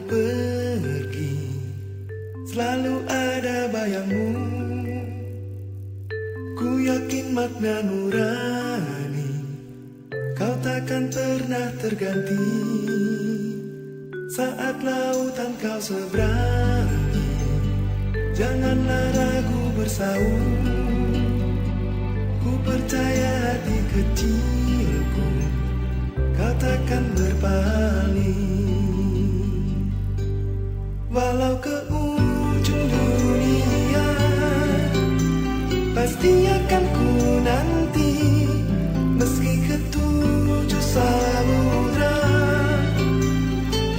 pergi, selalu ada bayangmu. Ku yakin makna nurani, kau takkan pernah terganti. Saat lautan kau seberangi, janganlah ragu bersaung. Ku percaya hati kecilku, kau takkan berpaling. Walau ke ujung dunia, pasti akan ku nanti. Meski ke tujuh samudra,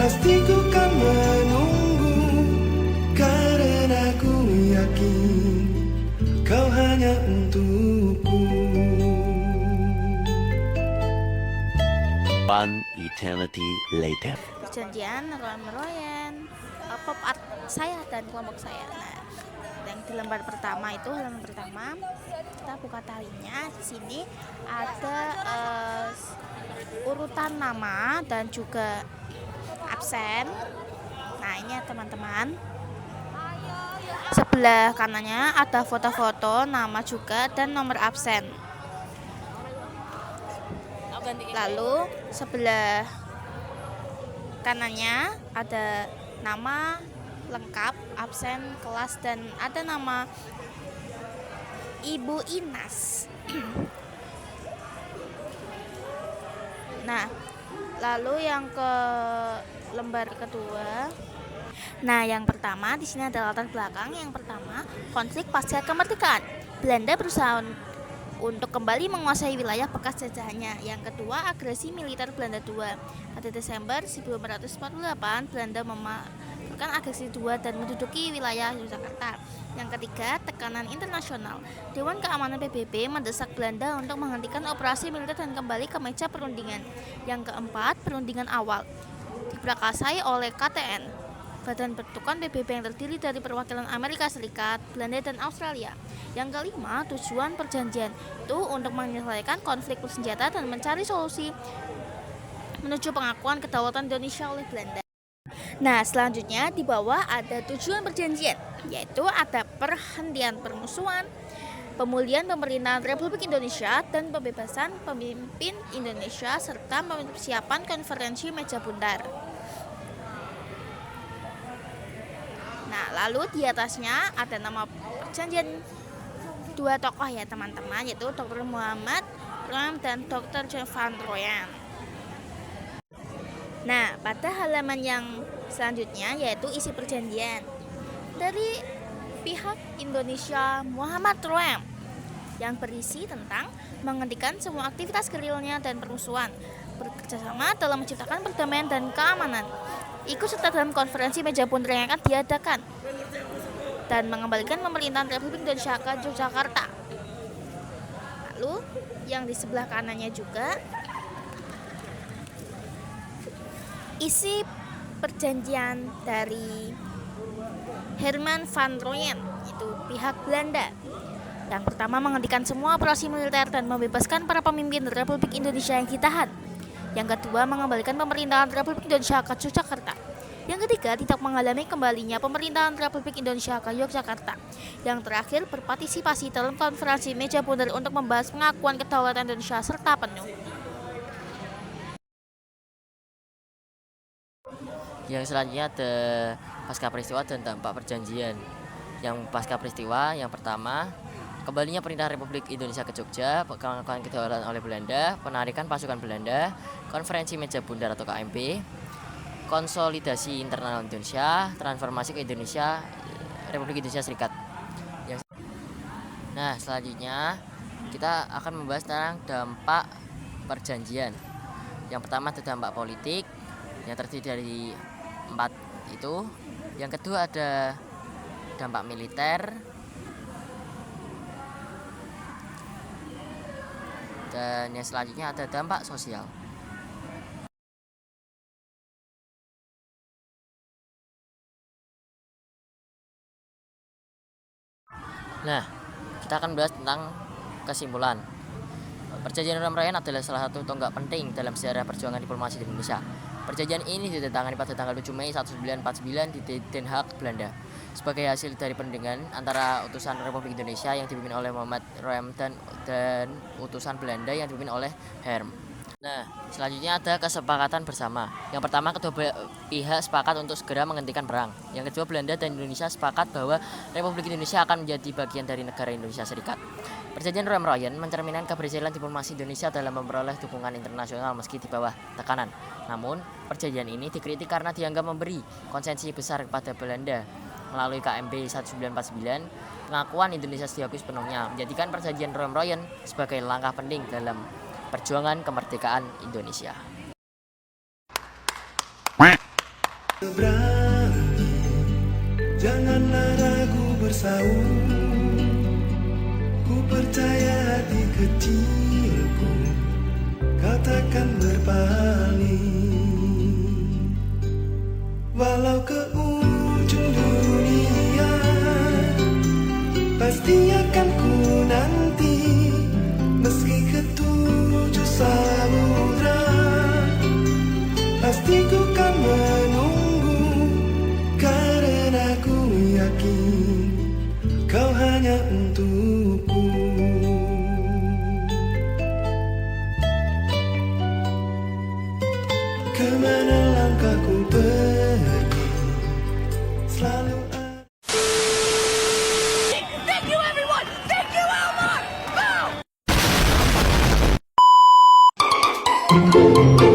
pasti ku kan menunggu. Karena ku yakin kau hanya untukku. One eternity later. Perjanjian Royan pop art saya dan kelompok saya. Nah, yang di lembar pertama itu halaman pertama, kita buka talinya. Di sini ada urutan nama dan juga absen. Nah, ini ya teman-teman. Sebelah kanannya ada foto-foto, nama juga, dan nomor absen. Lalu sebelah kanannya ada nama lengkap, absen, kelas, dan ada nama Ibu Inas. Nah, lalu yang ke lembar kedua. Nah, yang pertama di sini ada latar belakang. Yang pertama, konflik pasca kemerdekaan. Belanda berusaha untuk kembali menguasai wilayah bekas jajahannya. Yang kedua, agresi militer Belanda II. Pada Desember 1948, Belanda melakukan agresi II dan menduduki wilayah Yogyakarta. Yang ketiga, tekanan internasional. Dewan Keamanan PBB mendesak Belanda untuk menghentikan operasi militer dan kembali ke meja perundingan. Yang keempat, perundingan awal diprakarsai oleh KTN, Badan Bentukan PBB yang terdiri dari perwakilan Amerika Serikat, Belanda, dan Australia. Yang kelima, tujuan perjanjian itu untuk menyelesaikan konflik bersenjata dan mencari solusi menuju pengakuan kedaulatan Indonesia oleh Belanda. Nah, selanjutnya di bawah ada tujuan perjanjian, yaitu ada perhentian permusuhan, pemulihan pemerintahan Republik Indonesia, dan pembebasan pemimpin Indonesia, serta persiapan konferensi meja bundar. Nah, lalu di atasnya ada nama perjanjian dua tokoh ya teman-teman, yaitu Dr. Muhammad Royan dan Dr. John Van Royan. Nah, pada halaman yang selanjutnya yaitu isi perjanjian. Dari pihak Indonesia, Muhammad Royan yang berisi tentang menghentikan semua aktivitas gerilya dan permusuhan, bekerjasama dalam menciptakan perdamaian dan keamanan, ikut serta dalam konferensi meja bundar yang akan diadakan, dan mengembalikan pemerintahan Republik Indonesia ke Yogyakarta. Lalu yang di sebelah kanannya juga isi perjanjian dari Herman van Royen, itu pihak Belanda. Yang pertama, menghentikan semua operasi militer dan membebaskan para pemimpin Republik Indonesia yang ditahan. Yang kedua, mengembalikan pemerintahan Republik Indonesia ke Yogyakarta. Yang ketiga, tidak menghalangi kembalinya pemerintahan Republik Indonesia ke Yogyakarta. Yang terakhir, berpartisipasi dalam konferensi meja bundar untuk membahas pengakuan kedaulatan Indonesia serta penuh. Yang selanjutnya ada pasca peristiwa dan dampak perjanjian. Yang pasca peristiwa, yang pertama, kembalinya perintah Republik Indonesia ke Jogja, pengakuan kedaulatan oleh Belanda, penarikan pasukan Belanda, konferensi meja bundar atau KMP, konsolidasi internal Indonesia, transformasi ke Indonesia, Republik Indonesia Serikat. Nah, selanjutnya kita akan membahas tentang dampak perjanjian. Yang pertama itu dampak politik, yang terdiri dari 4 itu. Yang kedua ada dampak militer, dan yang selanjutnya ada dampak sosial. Nah, kita akan bahas tentang kesimpulan. Perjanjian Royan adalah salah satu tonggak penting dalam sejarah perjuangan diplomasi di Indonesia. Perjanjian ini ditandatangani pada tanggal 7 Mei 1949 di Den Haag, Belanda, sebagai hasil dari perundingan antara utusan Republik Indonesia yang dipimpin oleh Muhammad Roem dan utusan Belanda yang dipimpin oleh Herm. Nah, selanjutnya ada kesepakatan bersama. Yang pertama, kedua pihak sepakat untuk segera menghentikan perang. Yang kedua, Belanda dan Indonesia sepakat bahwa Republik Indonesia akan menjadi bagian dari negara Indonesia Serikat. Perjanjian Royan mencerminkan keberhasilan diplomasi Indonesia dalam memperoleh dukungan internasional meski di bawah tekanan. Namun, perjanjian ini dikritik karena dianggap memberi konsesi besar kepada Belanda. Melalui KMB 1949, pengakuan Indonesia diakui sepenuhnya, menjadikan perjanjian Royan sebagai langkah penting dalam perjuangan kemerdekaan Indonesia. Berani, janganlah ragu bersaung. Ku percaya hati kecilku, kau takkan berpaling. Walau ke ujung dunia, pasti akan ku nanti. Meski ke tujuh samudra, pasti ku kan menunggu. Karena ku yakin kau hanya untukku. Kemana langkahku pergi, selalu ada. Thank you, everyone! Thank you, Elmar! Boom!